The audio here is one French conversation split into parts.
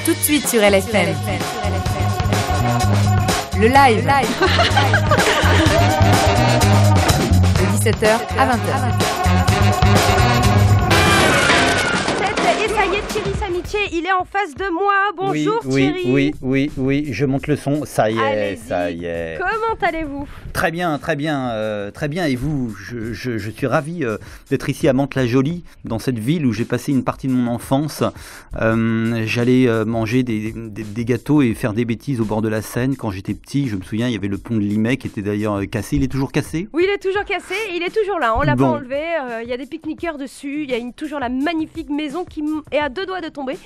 tout de suite sur LFM. Le live. De 17h à 20h. Et ça y est, Thierry Samitier, il est en face de moi. Bonjour Thierry. Oui, je monte le son. Ça y est, Allez-y. ça y est. Comment allez-vous ? Très bien. Et vous, je suis ravi d'être ici à Mantes-la-Jolie, dans cette ville où j'ai passé une partie de mon enfance. J'allais manger des gâteaux et faire des bêtises au bord de la Seine. Quand j'étais petit, je me souviens, il y avait le pont de Limay qui était d'ailleurs cassé. Il est toujours cassé ? Oui, il est toujours cassé, il est toujours là, on l'a pas Bon. enlevé. Il y a des pique-niqueurs dessus, il y a toujours la magnifique maison qui est à 2 doigts de tomber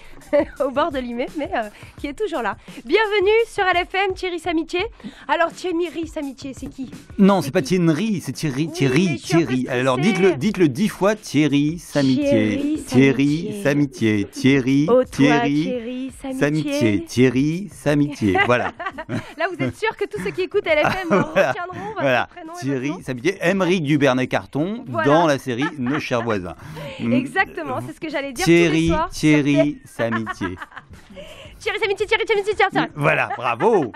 au bord de Limay, mais qui est toujours là. Bienvenue sur LFM, Thierry Samitier. Alors Thierry Samitier, c'est qui ? Non, c'est pas Thierry, c'est Thierry. Oui, mais je suis un peu stressée. Alors dites-le 10 fois, Thierry Samitier. Thierry Samitier. Thierry Oh, toi, Thierry Thierry Samitier. Samitier. Thierry Samitier. Voilà. Là, vous êtes sûr que tous ceux qui écoutent LFM retiendront votre Voilà. prénom et Thierry votre nom ? Samitier, Aymeric Dubernay-Carton Voilà. dans la série Nos chers voisins. Exactement, c'est ce que j'allais dire tous les soirs. Thierry Samitier. Thierry Samitier, Thierry. Voilà, bravo.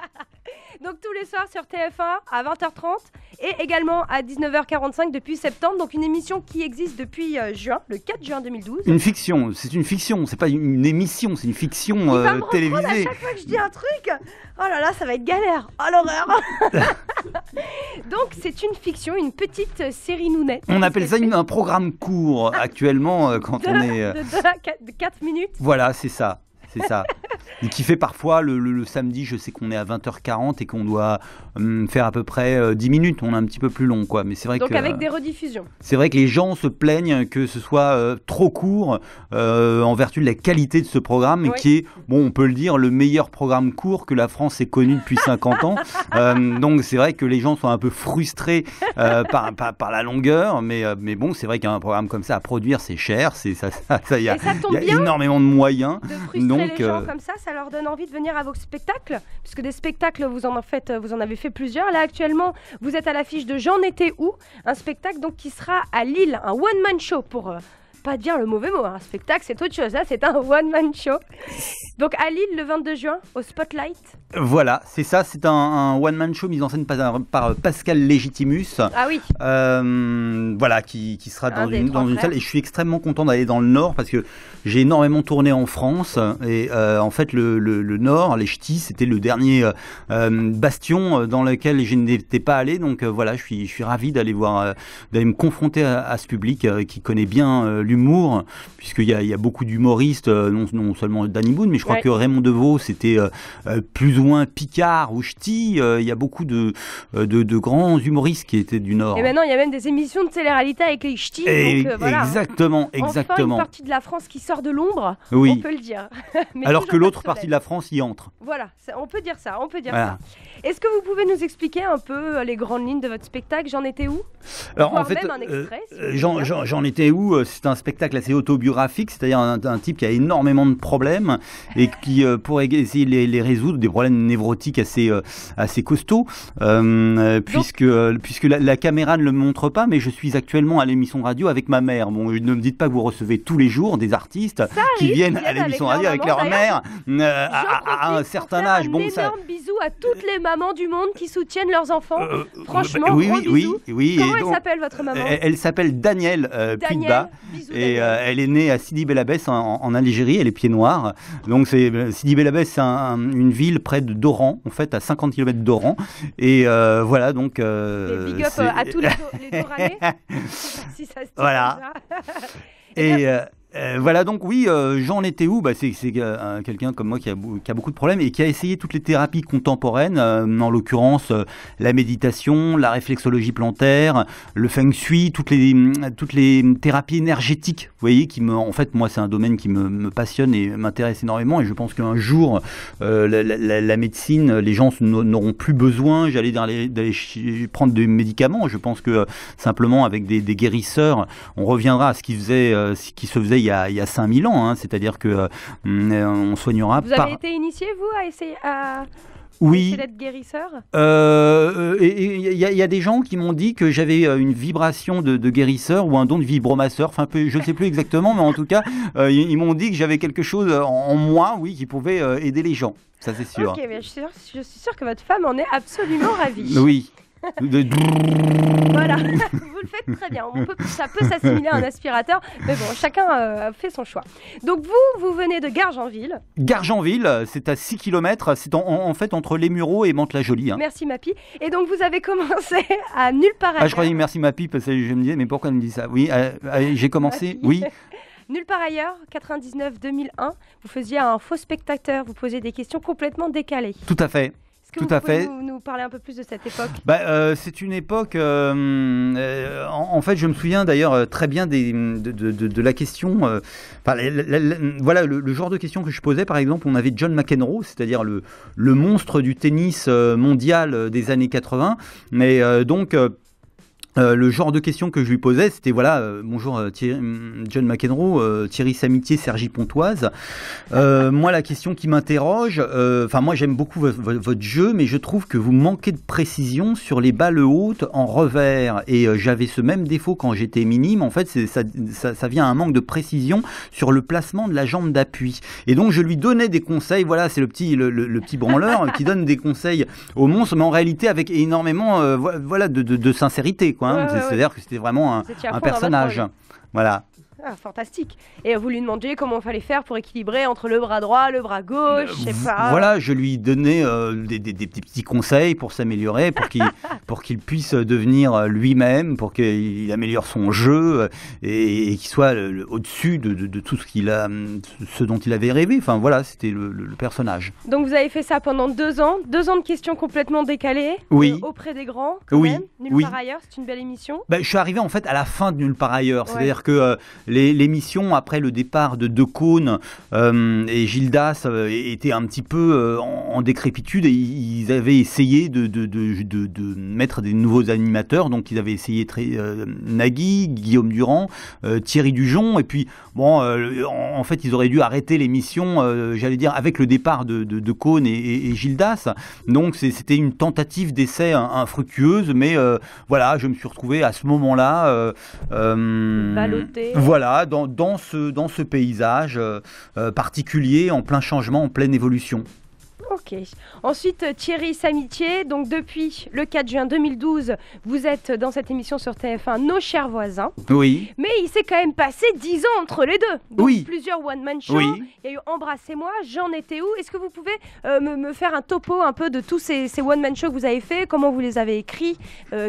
Donc tous les soirs sur TF1 à 20h30 et également à 19h45 depuis septembre. Donc une émission qui existe depuis juin, le 4 juin 2012. C'est une fiction, c'est pas une émission, c'est une fiction Il va me reprendre à télévisée. chaque fois que je dis un truc. Oh là là, ça va être galère. Oh l'horreur. Donc c'est une fiction, une petite série nounette. On appelle ça un programme court actuellement quand on est... de 4 minutes. Voilà, c'est ça. Et qui fait parfois le samedi, je sais qu'on est à 20h40 et qu'on doit faire à peu près 10 minutes. On est un petit peu plus long, quoi. Mais c'est vrai Donc que avec des rediffusions. c'est vrai que les gens se plaignent que ce soit trop court en vertu de la qualité de ce programme, Oui. qui est, bon, on peut le dire, le meilleur programme court que la France ait connu depuis 50 ans. Donc c'est vrai que les gens sont un peu frustrés par la longueur, mais bon, c'est vrai qu'un programme comme ça à produire, c'est cher, il y a Et ça tombe bien énormément de moyens. de frustrer Donc, les gens comme ça leur donne envie de venir à vos spectacles, puisque des spectacles, vous en avez fait plusieurs. Là, actuellement, vous êtes à l'affiche de J'en étais où, un spectacle donc qui sera à Lille, un one-man show pour pas dire le mauvais mot. Un spectacle, c'est autre chose. Là, c'est un one-man show. Donc à Lille, le 22 juin, au Spotlight. Voilà, c'est ça, c'est un one-man show mis en scène par Pascal Légitimus. Ah oui. Voilà, qui sera Un dans des une trois frères. salle. Et je suis extrêmement content d'aller dans le Nord parce que j'ai énormément tourné en France. Et en fait, le Nord, les Ch'tis, c'était le dernier bastion dans lequel je n'étais pas allé. Donc voilà, je suis ravi d'aller me confronter à ce public qui connaît bien l'humour, puisqu'il y a beaucoup d'humoristes, non seulement Danny Boone, mais je crois Ouais. que Raymond Devos, c'était plus ou moins Picard ou Ch'ti. Il y a beaucoup de grands humoristes qui étaient du Nord. Et maintenant, il y a même des émissions de télé-réalité avec les ch'tis. Et Donc voilà. exactement. Enfin, une partie de la France qui sort de l'ombre, Oui. on peut le dire. Mais Alors toujours que pas l'autre de partie de soleil. la France y entre. Voilà, on peut dire ça, Voilà. Est-ce que vous pouvez nous expliquer un peu les grandes lignes de votre spectacle ? J'en étais où ? Alors Voire en fait, même un extrait, si vous voulez. j'en étais où ? C'est un spectacle assez autobiographique, c'est-à-dire un type qui a énormément de problèmes et qui, pour essayer de les résoudre, des problèmes névrotiques assez costauds, puisque la caméra ne le montre pas, mais je suis actuellement à l'émission de radio avec ma mère. Bon, ne me dites pas que vous recevez tous les jours des artistes qui viennent à l'émission de radio avec leur mère à un certain âge. Un Bon, ça. énorme bisou à toutes les mamans du monde qui soutiennent leurs enfants. Franchement, oui, gros oui, bisous. oui. Comment Et elle donc, s'appelle votre maman ? Elle s'appelle Danielle Puitba. Bisous, Et Danielle. elle est née à Sidi Bel Abbès en Algérie, elle est pied noir. Donc Sidi Bel Abbès, c'est une ville près de d'Oran, en fait à 50 km d'Oran. Et voilà, donc... Et big up à tous les Doranais. Si ça se dit Voilà. comme ça. Et voilà, donc oui, j'en étais où ? C'est quelqu'un comme moi qui a beaucoup de problèmes et qui a essayé toutes les thérapies contemporaines, en l'occurrence la méditation, la réflexologie plantaire, le feng shui, toutes les thérapies énergétiques, vous voyez, en fait, moi, c'est un domaine qui me passionne et m'intéresse énormément, et je pense qu'un jour, la médecine, les gens n'auront plus besoin, d'aller prendre des médicaments. Je pense que simplement avec des guérisseurs, on reviendra à ce qui se faisait il y a 5000 ans, hein, c'est-à-dire que on soignera Vous avez été initié, vous, à essayer à... Oui. Essayer d'être guérisseur. Et il y a des gens qui m'ont dit que j'avais une vibration de guérisseur ou un don de vibromasseur. Enfin, je ne sais plus exactement, mais en tout cas, ils m'ont dit que j'avais quelque chose en moi, oui, qui pouvait aider les gens. Ça, c'est sûr. Ok, mais je suis sûre que votre femme en est absolument ravie. Oui. Voilà, vous le faites très bien. Ça peut s'assimiler à un aspirateur, mais bon, chacun fait son choix. Donc vous venez de Gargenville. Gargenville, c'est à 6 km, c'est en fait entre Les Mureaux et Mantes-la-Jolie. Hein. Merci Mappy. Et donc vous avez commencé à nulle part ailleurs. Ah, je croyais merci Mappy, parce que je me disais, mais pourquoi elle me dit ça? Oui, j'ai commencé, Mappy. oui. Nulle part ailleurs, 99-2001, vous faisiez un faux spectateur, vous posiez des questions complètement décalées. Tout à fait. Est-ce que vous pouvez nous parler un peu plus de cette époque? C'est une époque, en fait je me souviens d'ailleurs très bien de la question, voilà le genre de questions que je posais. Par exemple, on avait John McEnroe, c'est-à-dire le monstre du tennis mondial des années 80, mais le genre de questions que je lui posais, c'était voilà, bonjour John McEnroe, Thierry Samitier, Sergi Pontoise. Moi, la question qui m'interroge, moi j'aime beaucoup votre jeu, mais je trouve que vous manquez de précision sur les balles hautes en revers. Et j'avais ce même défaut quand j'étais minime. En fait, ça vient à un manque de précision sur le placement de la jambe d'appui. Et donc je lui donnais des conseils. Voilà, c'est le petit branleur qui donne des conseils aux monstres, mais en réalité avec énormément de sincérité. C'est-à-dire que c'était vraiment un personnage. Voilà. Ah, fantastique. Et vous lui demandiez comment il fallait faire pour équilibrer entre le bras droit, le bras gauche, je sais pas. Voilà, je lui donnais des petits conseils pour s'améliorer, pour qu'il puisse devenir lui-même, pour qu'il améliore son jeu et qu'il soit au-dessus de tout ce dont il avait rêvé. Enfin voilà, c'était le personnage. Donc vous avez fait ça pendant 2 ans, 2 ans de questions complètement décalées, oui. Auprès des grands, quand même. Nulle part ailleurs, c'est une belle émission. Je suis arrivé en fait à la fin de Nulle part ailleurs, c'est-à-dire que l'émission, après le départ de Decaune et Gildas, était un petit peu en décrépitude, et ils avaient essayé de mettre des nouveaux animateurs. Donc ils avaient essayé Nagui, Guillaume Durand, Thierry Dujon, et puis en fait ils auraient dû arrêter l'émission, j'allais dire, avec le départ de Decaune et Gildas. Donc c'était une tentative d'essai infructueuse, mais voilà, je me suis retrouvé à ce moment-là ballotté. Voilà, dans ce paysage particulier, en plein changement, en pleine évolution. Ok. Ensuite, Thierry Samitier, donc depuis le 4 juin 2012, vous êtes dans cette émission sur TF1, Nos chers voisins. Oui. Mais il s'est quand même passé 10 ans entre les deux. Donc oui. Plusieurs one-man shows. Oui. Il y a eu Embrassez-moi, J'en étais où? Est-ce que vous pouvez me faire un topo un peu de tous ces one-man shows que vous avez fait? Comment vous les avez écrits?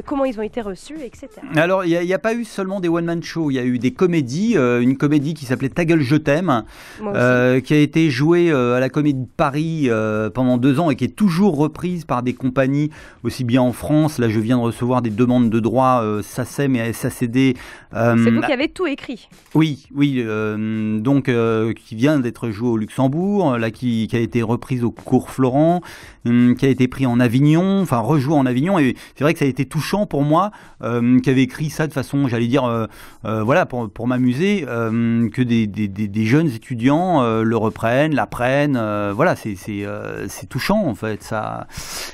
Comment ils ont été reçus, etc. Alors, il n'y a pas eu seulement des one-man shows, il y a eu des comédies. Une comédie qui s'appelait Ta gueule, je t'aime, qui a été jouée à la Comédie de Paris pendant 2 ans et qui est toujours reprise par des compagnies aussi bien en France. Là, je viens de recevoir des demandes de droit SACEM et SACD. C'est vous qui avez tout écrit. Oui, donc qui vient d'être joué au Luxembourg, là qui a été reprise au Cours Florent, qui a été pris en Avignon, enfin rejoué en Avignon. Et c'est vrai que ça a été touchant pour moi, qui avait écrit ça de façon, j'allais dire, voilà, pour m'amuser, que des jeunes étudiants le reprennent, l'apprennent. Voilà, c'est touchant en fait ça.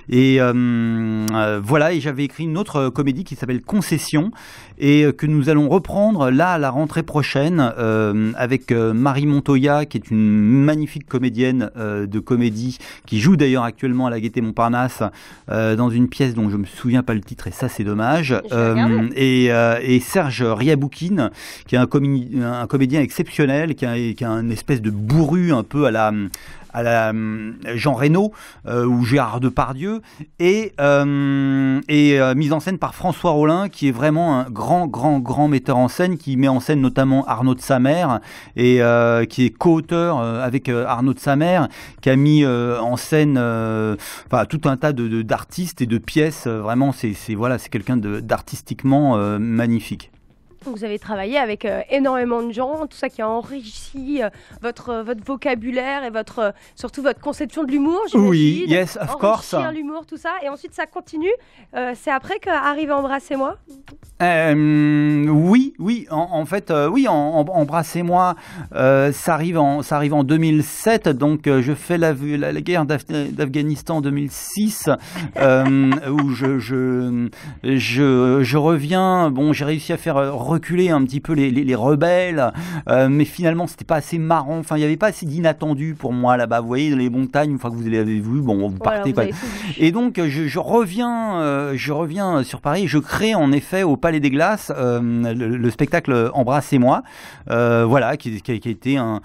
Et voilà, et j'avais écrit une autre comédie qui s'appelle Concession, et que nous allons reprendre là à la rentrée prochaine avec Marie Montoya, qui est une magnifique comédienne de comédie, qui joue d'ailleurs actuellement à la Gaîté Montparnasse dans une pièce dont je me souviens pas le titre, et ça c'est dommage. Et Serge Riaboukine, qui est un comédien exceptionnel, qui a une espèce de bourru un peu à la Jean Reno ou Gérard Depardieu, et mise en scène par François Rollin, qui est vraiment un grand metteur en scène, qui met en scène notamment Arnaud de Samer, et qui est co-auteur avec Arnaud de Samer, qui a mis en scène tout un tas d'artistes et de pièces. Vraiment, c'est quelqu'un d'artistiquement magnifique. Vous avez travaillé avec énormément de gens, tout ça qui a enrichi votre vocabulaire et surtout votre conception de l'humour, j'imagine. Oui, yes, of course. Enrichir l'humour, tout ça. Et ensuite, ça continue. C'est après qu'arrive Embrassez-moi. Oui, en fait, oui, Embrassez-moi, ça arrive en 2007, donc je fais la guerre d'Afghanistan en 2006, où je reviens, bon, j'ai réussi à faire reculer un petit peu les rebelles, mais finalement, c'était pas assez marrant, enfin, il n'y avait pas assez d'inattendu pour moi là-bas, vous voyez, les montagnes, une fois que vous les avez vues, bon, vous partez, quoi. Et donc, je reviens sur Paris, je crée en effet au Palais des Glaces le spectacle Embrassez-moi, voilà, qui a été un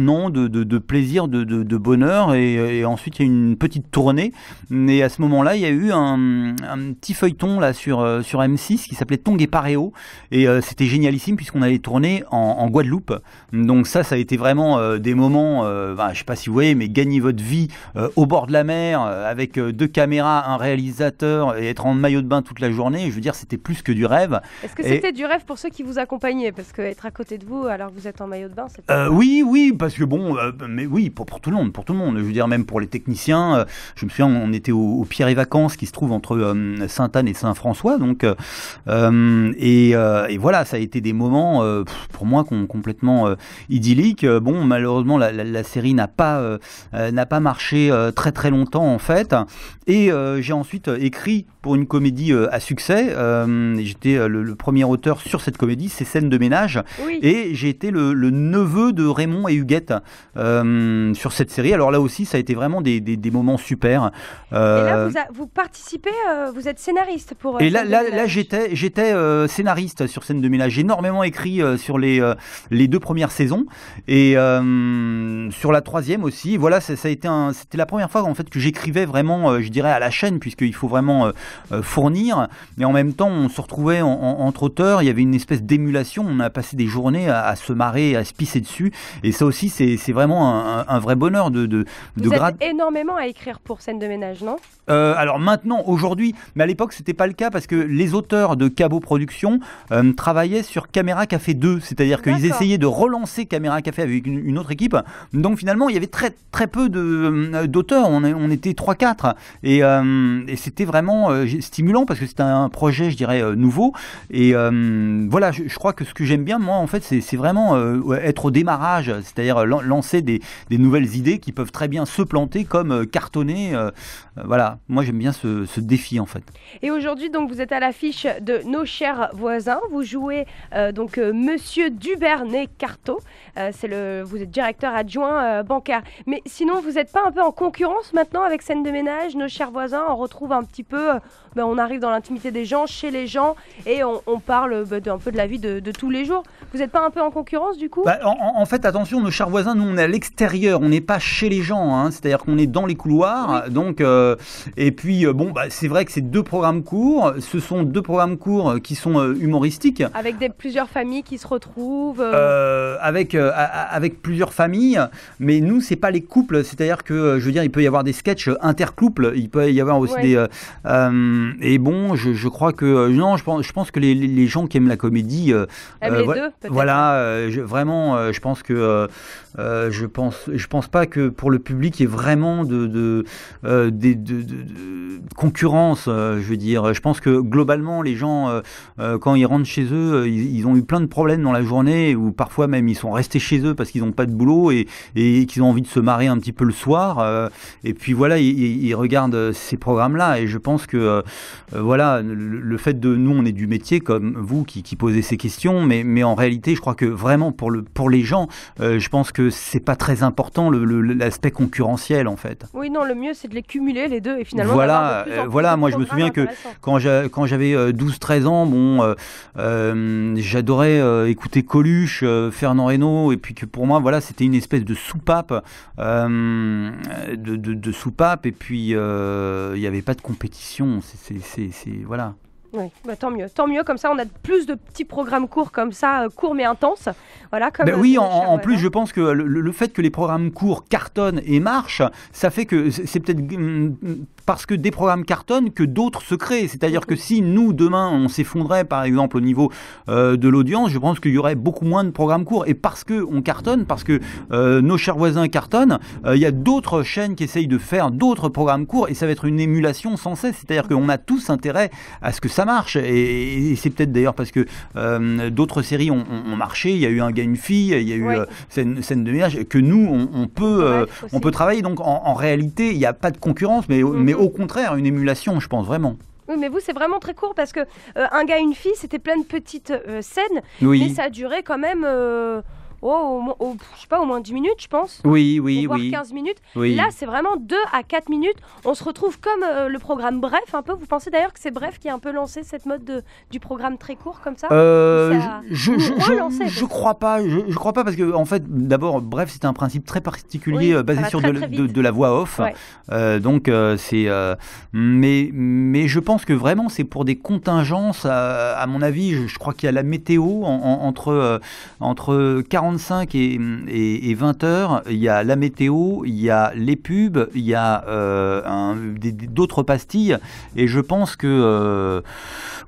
an de plaisir, de bonheur, et ensuite il y a eu une petite tournée, et à ce moment-là il y a eu un petit feuilleton là sur M6 qui s'appelait Tongue et Paréo, et c'était génialissime puisqu'on allait tourner en Guadeloupe, donc ça a été vraiment des moments, je sais pas si vous voyez, mais gagner votre vie au bord de la mer avec 2 caméras, un réalisateur, et être en maillot de bain toute la journée, je veux dire, c'était plus que du rêve. Est-ce que c'était du rêve pour ceux qui vous accompagnaient? Parce qu'être à côté de vous alors que vous êtes en maillot de bain, c'est pas... Oui, parce que bon, mais oui, pour tout le monde, je veux dire, même pour les techniciens, je me souviens, on était au Pierre et Vacances qui se trouve entre Sainte-Anne et Saint-François, donc et voilà, ça a été des moments pour moi complètement idylliques. Bon, malheureusement la série n'a pas marché très très longtemps en fait, et j'ai ensuite écrit pour une comédie à succès. J'étais le premier auteur sur cette comédie, c'est Scène de ménage, oui. Et j'ai été le neveu de Raymond et Huguette sur cette série. Alors là aussi, ça a été vraiment des moments super. Et là, vous participez, vous êtes scénariste pour... Et là j'étais scénariste sur Scène de ménage. J'ai énormément écrit sur les 2 premières saisons, et sur la 3e aussi. Voilà, c'était la première fois en fait que j'écrivais vraiment, je dirais, à la chaîne, puisqu'il faut vraiment fournir, mais en même temps on se retrouvait entre auteurs, il y avait une espèce d'émulation, on a passé des journées à se marrer, à se pisser dessus, et ça aussi c'est vraiment un vrai bonheur de Vous êtes énormément à écrire pour Scène de ménage, non? Alors maintenant, aujourd'hui, mais à l'époque c'était pas le cas, parce que les auteurs de Cabot Productions travaillaient sur Caméra Café 2, c'est-à-dire qu'ils essayaient de relancer Caméra Café avec une autre équipe, donc finalement il y avait très, très peu d'auteurs, on était 3-4, et c'était vraiment stimulant, parce que c'était un projet, je dirais, nouveau, et voilà, je crois que ce que j'aime bien, moi, en fait, c'est vraiment être au démarrage, c'est-à-dire lancer des nouvelles idées qui peuvent très bien se planter comme cartonner, voilà, moi j'aime bien ce défi, en fait. Et aujourd'hui, donc, vous êtes à l'affiche de Nos chers voisins, vous jouez donc Monsieur Duvernay-Carto, vous êtes directeur adjoint bancaire, mais sinon vous n'êtes pas un peu en concurrence maintenant avec Scène de ménage, Nos chers voisins? On retrouve un petit peu, on arrive dans l'intimité des gens, chez les gens, et on parle un peu de la vie de tous les jours. Vous n'êtes pas un peu en concurrence du coup? En fait, attention, Nos chers voisins, nous on est à l'extérieur, on n'est pas chez les gens, hein, c'est-à-dire qu'on est dans les couloirs, oui. Donc, et puis c'est vrai que c'est 2 programmes courts, ce sont 2 programmes courts qui sont humoristiques. Avec plusieurs familles qui se retrouvent avec plusieurs familles, mais nous c'est pas les couples, c'est-à-dire que je veux dire, il peut y avoir des sketchs intercouples, il peut y avoir aussi des et bon, je crois que non, je pense que les gens qui aiment la comédie aiment les deux, peut-être. Voilà, vraiment, je pense que je pense pas que pour le public il y ait vraiment de concurrence, je veux dire. Je pense que globalement les gens quand ils rentrent chez eux, ils ont eu plein de problèmes dans la journée, ou parfois même ils sont restés chez eux parce qu'ils n'ont pas de boulot et qu'ils ont envie de se marrer un petit peu le soir, et puis voilà, ils regardent ces programmes-là, et je pense que voilà, le fait de nous, on est du métier comme vous qui posez ces questions, mais en réalité je crois que vraiment pour les gens, je pense que c'est pas très important l'aspect concurrentiel, en fait. Oui, non, le mieux c'est de les cumuler les deux, et finalement voilà, moi je me souviens que quand j'avais 12-13 ans, bon, j'adorais écouter Coluche, Fernand Reynaud, et puis que pour moi voilà, c'était une espèce de soupape, de soupape, et puis il n'y avait pas de compétition, c'est voilà. Oui, bah, tant mieux, comme ça on a plus de petits programmes courts comme ça, courts mais intenses. Voilà, comme oui, en plus je pense que le fait que les programmes courts cartonnent et marchent, ça fait que c'est peut-être parce que des programmes cartonnent que d'autres se créent. C'est-à-dire que si nous, demain, on s'effondrait par exemple au niveau de l'audience, je pense qu'il y aurait beaucoup moins de programmes courts. Et parce qu'on cartonne, parce que nos chers voisins cartonnent, il y a d'autres chaînes qui essayent de faire d'autres programmes courts et ça va être une émulation sans cesse. C'est-à-dire qu'on a tous intérêt à ce que ça marche. Et c'est peut-être d'ailleurs parce que d'autres séries ont marché. Il y a eu Un gars, une fille, il y a eu scène de ménage, que nous, on peut travailler. Donc en réalité, il n'y a pas de concurrence, mais au contraire, une émulation, je pense vraiment. Oui, mais vous, c'est vraiment très court parce que Un gars, une fille, c'était plein de petites scènes, oui. mais ça a duré quand même... je sais pas, au moins 10 minutes, je pense. Oui. Voire 15 minutes. Oui. Là, c'est vraiment 2 à 4 minutes. On se retrouve comme le programme Bref, un peu. Vous pensez d'ailleurs que c'est Bref qui a un peu lancé cette mode du programme très court comme ça Je crois pas. Je crois pas parce que, en fait, d'abord, Bref, c'est un principe très particulier basé sur de la voix off. Ouais. Donc, c'est. Mais je pense que vraiment, c'est pour des contingences. À mon avis, je crois qu'il y a la météo entre 45 et 20 heures, il y a la météo, il y a les pubs, il y a d'autres pastilles, et je pense que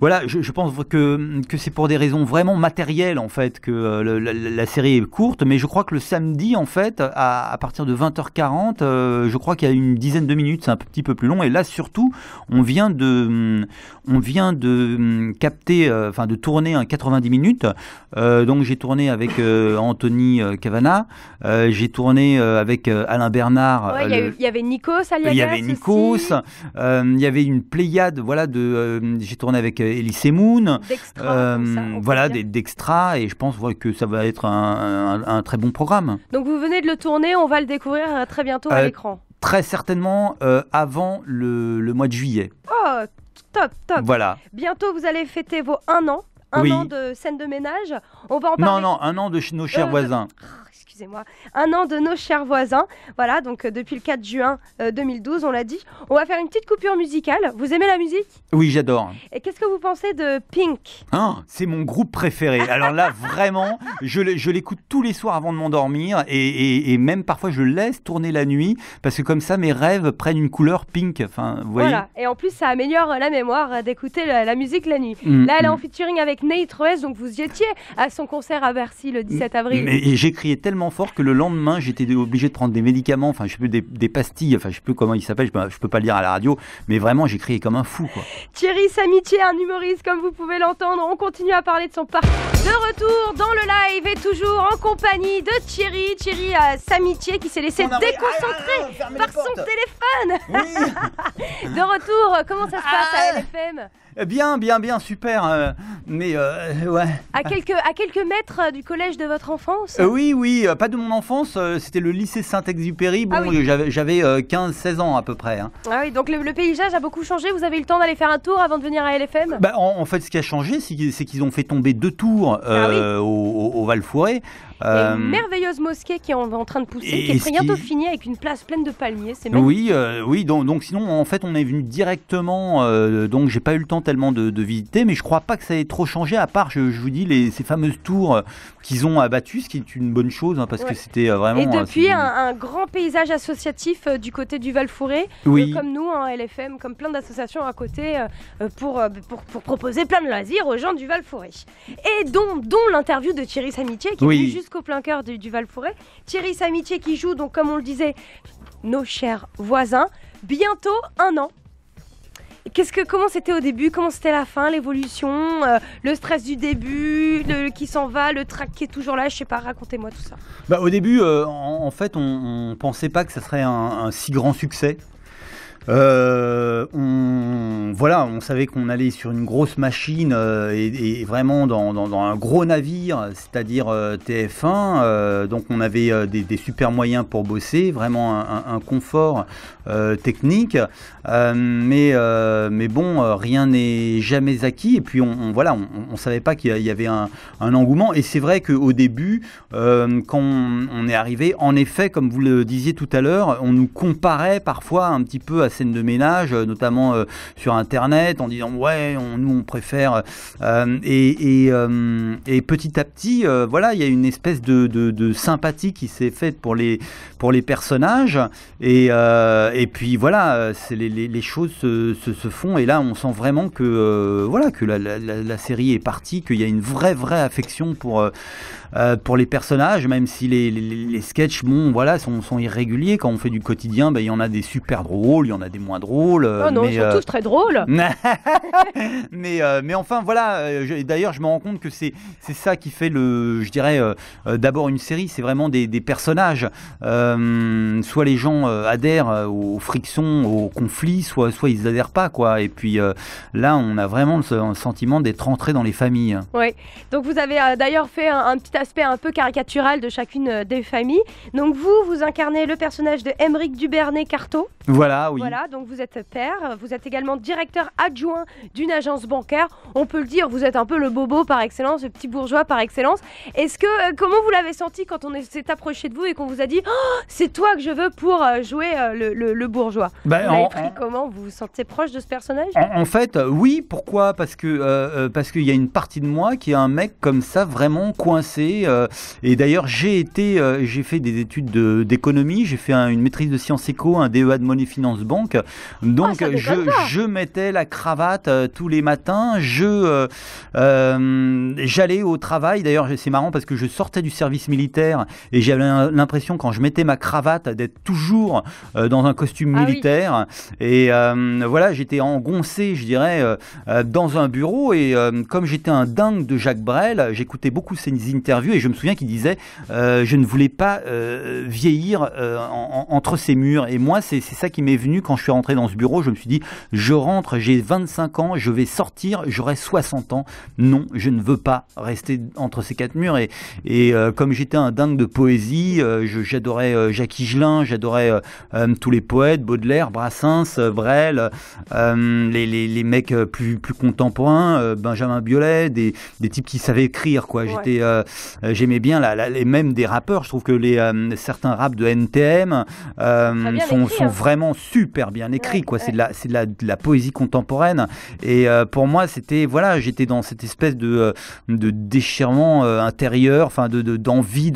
je pense que c'est pour des raisons vraiment matérielles en fait que la série est courte, mais je crois que le samedi en fait à partir de 20h40, je crois qu'il y a une dizaine de minutes, c'est un petit peu plus long, et là surtout on vient de capter, de tourner un 90 minutes, donc j'ai tourné avec Anthony Cavana, j'ai tourné avec Alain Bernard. Il y avait Nikos Aliagas. Il y avait Nikos, il y avait une pléiade, j'ai tourné avec Elise Moon, d'extra, et je pense que ça va être un très bon programme. Donc vous venez de le tourner, on va le découvrir très bientôt à l'écran. Très certainement avant le mois de juillet. Oh, top. Voilà. Bientôt vous allez fêter vos 1 an. Un an de scène de ménage. On va en parler. Non, 1 an de nos chers voisins. Excusez-moi. 1 an de nos chers voisins. Voilà, donc depuis le 4 juin 2012, on l'a dit. On va faire une petite coupure musicale. Vous aimez la musique ? Oui, j'adore. Et qu'est-ce que vous pensez de Pink ? C'est mon groupe préféré. Alors là, vraiment, je l'écoute tous les soirs avant de m'endormir et même parfois je le laisse tourner la nuit parce que comme ça, mes rêves prennent une couleur pink. Enfin, vous voyez. Voilà. Et en plus, ça améliore la mémoire d'écouter la musique la nuit. Là, elle est en featuring avec Nate Roes, donc vous y étiez à son concert à Bercy le 17 avril. Mais j'ai crié tellement fort que le lendemain, j'étais obligé de prendre des médicaments, enfin, je sais plus, des pastilles, enfin, je sais plus comment ils s'appellent, je peux pas le dire à la radio, mais vraiment, j'ai crié comme un fou, quoi. Thierry Samitier, un humoriste, comme vous pouvez l'entendre. On continue à parler de son parcours. De retour dans le live et toujours en compagnie de Thierry Samitier qui s'est laissé déconcentrer par son téléphone. Oui. De retour, comment ça se passe à LFM ? Bien, super. Mais ouais. À quelques mètres du collège de votre enfance ? Oui, pas de mon enfance, c'était le lycée Saint-Exupéry. Bon, j'avais 15-16 ans à peu près. Hein. Ah oui, donc le paysage a beaucoup changé. Vous avez eu le temps d'aller faire un tour avant de venir à LFM ? En fait, ce qui a changé, c'est qu'ils ont fait tomber 2 tours au Val-Fouré. Il y a une merveilleuse mosquée qui est en train de pousser, qui est bientôt finie avec une place pleine de palmiers. C'est magnifique. Oui. Donc sinon, en fait, on est venu directement. Donc, j'ai pas eu le temps tellement de visiter, mais je crois pas que ça ait trop changé. À part, je vous dis, ces fameuses tours qu'ils ont abattues, ce qui est une bonne chose, parce que c'était vraiment. Et depuis, un grand paysage associatif du côté du Val-Fouré, comme nous, LFM, comme plein d'associations à côté, pour proposer plein de loisirs aux gens du Val-Fouré. Et dont l'interview de Thierry Samitier, qui est venu jusqu'au plein cœur du Val-Fouré. Thierry Samitier qui joue, donc comme on le disait, nos chers voisins. Bientôt 1 an. Comment c'était au début, comment c'était la fin, l'évolution, le stress du début, qui s'en va, le trac qui est toujours là, je sais pas, racontez-moi tout ça. Au début, en fait, on pensait pas que ça serait un si grand succès. On savait qu'on allait sur une grosse machine et vraiment dans un gros navire, c'est-à-dire TF1. Donc on avait des super moyens pour bosser, vraiment un confort technique. Mais bon, rien n'est jamais acquis. Et puis on savait pas qu'il y avait un engouement. Et c'est vrai qu'au début, quand on est arrivé, en effet, comme vous le disiez tout à l'heure, on nous comparait parfois un petit peu à scène de ménage, notamment sur Internet, en disant ouais, nous on préfère. Et petit à petit, voilà, il y a une espèce de sympathie qui s'est faite pour les personnages. Et puis voilà, les choses se font. Et là, on sent vraiment que voilà, que la série est partie, qu'il y a une vraie affection pour les personnages, même si les sketchs, bon, voilà, sont irréguliers. Quand on fait du quotidien, il y en a des super drôles, il y en a des moins drôles. Non, ils sont tous très drôles. mais enfin, voilà. D'ailleurs, je me rends compte que c'est ça qui fait je dirais, d'abord une série, c'est vraiment des personnages. Soit les gens adhèrent aux frictions, aux conflits, soit ils adhèrent pas, quoi. Et puis là, on a vraiment le sentiment d'être rentré dans les familles. Oui. Donc vous avez d'ailleurs fait un petit aspect un peu caricatural de chacune des familles. Donc vous incarnez le personnage de Aymeric Dubernay-Carto. Voilà, oui. Voilà, donc vous êtes père, vous êtes également directeur adjoint d'une agence bancaire. On peut le dire, vous êtes un peu le bobo par excellence, le petit bourgeois par excellence. Comment vous l'avez senti quand on s'est approché de vous et qu'on vous a dit c'est toi que je veux pour jouer le bourgeois? Vous l'avez pris comment? Vous vous sentez proche de ce personnage? En fait, oui. Pourquoi? Parce qu'il y a une partie de moi qui est un mec comme ça, vraiment coincé. Et d'ailleurs, j'ai fait des études d'économie, j'ai fait une maîtrise de sciences éco, un DEA de monnaie finance banque. Donc, je mettais la cravate tous les matins. J'allais au travail. D'ailleurs, c'est marrant parce que je sortais du service militaire et j'avais l'impression, quand je mettais ma cravate, d'être toujours dans un costume militaire. Oui. Et voilà, j'étais engoncé, je dirais, dans un bureau. Et comme j'étais un dingue de Jacques Brel, j'écoutais beaucoup ses interviews et je me souviens qu'il disait je ne voulais pas vieillir entre ces murs. Et moi, c'est ça qui m'est venu quand je suis rentré dans ce bureau. Je me suis dit, je rentre, j'ai 25 ans, je vais sortir, j'aurai 60 ans. Non, je ne veux pas rester entre ces quatre murs. Et comme j'étais un dingue de poésie, j'adorais Jacques Higelin, j'adorais tous les poètes, Baudelaire, Brassens, Brel, les mecs plus contemporains, Benjamin Biolay, des types qui savaient écrire, quoi. Ouais. J'aimais bien même des rappeurs. Je trouve que certains raps de NTM sont vraiment super bien écrits, quoi. Ouais. C'est de la poésie contemporaine. Et pour moi, j'étais dans cette espèce de déchirement intérieur, enfin d'envie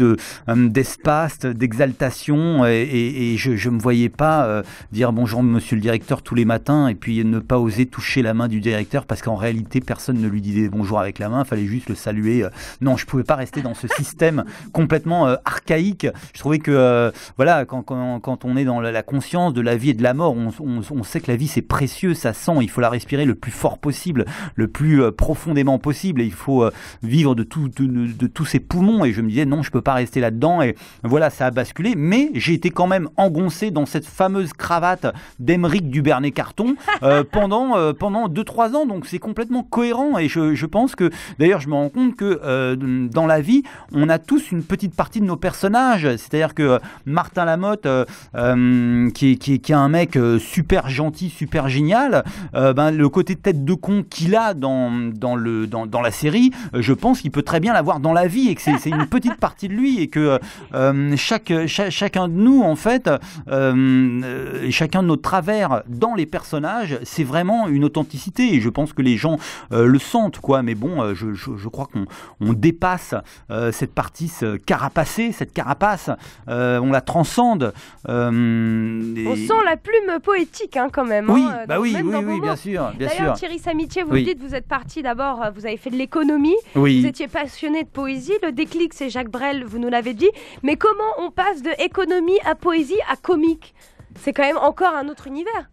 d'espace, d'exaltation, et je me voyais pas dire bonjour monsieur le directeur tous les matins et puis ne pas oser toucher la main du directeur parce qu'en réalité personne ne lui disait bonjour avec la main, fallait juste le saluer. Non, je pouvais pas rester dans ce système complètement archaïque. Je trouvais que voilà, quand on est dans la conscience de la vie et de la mort, on sait que la vie c'est précieux, ça sent, il faut la respirer le plus fort possible, le plus profondément possible, et il faut vivre de tous ses poumons. Et je me disais non, je peux pas rester là-dedans. Et voilà, ça a basculé, mais j'ai été quand même engoncé dans cette fameuse cravate d'Aymeric Dubernay-Carton pendant 2-3 ans. Donc c'est complètement cohérent. Et je pense que, d'ailleurs, je me rends compte que dans la vie, on a tous une petite partie de nos personnages. C'est-à-dire que Martin Lamotte, qui est un mec super gentil, super génial, le côté tête de con qu'il a dans la série, je pense qu'il peut très bien l'avoir dans la vie, et que c'est une petite partie de lui, et que chacun de nous, en fait, chacun de nos travers dans les personnages, c'est vraiment une authenticité, et je pense que les gens le sentent, quoi. Mais bon, je crois qu'on dépasse cette partie carapacée, cette carapace, on la transcende. On sent la plume poétique, hein, quand même. Oui, hein, oui, bien sûr. D'ailleurs, Thierry Samitier, vous dites, vous êtes parti d'abord, vous avez fait de l'économie, vous étiez passionné de poésie, le déclic c'est Jacques Brel, vous nous l'avez dit, mais comment on passe de économie à poésie à comique? C'est quand même encore un autre univers.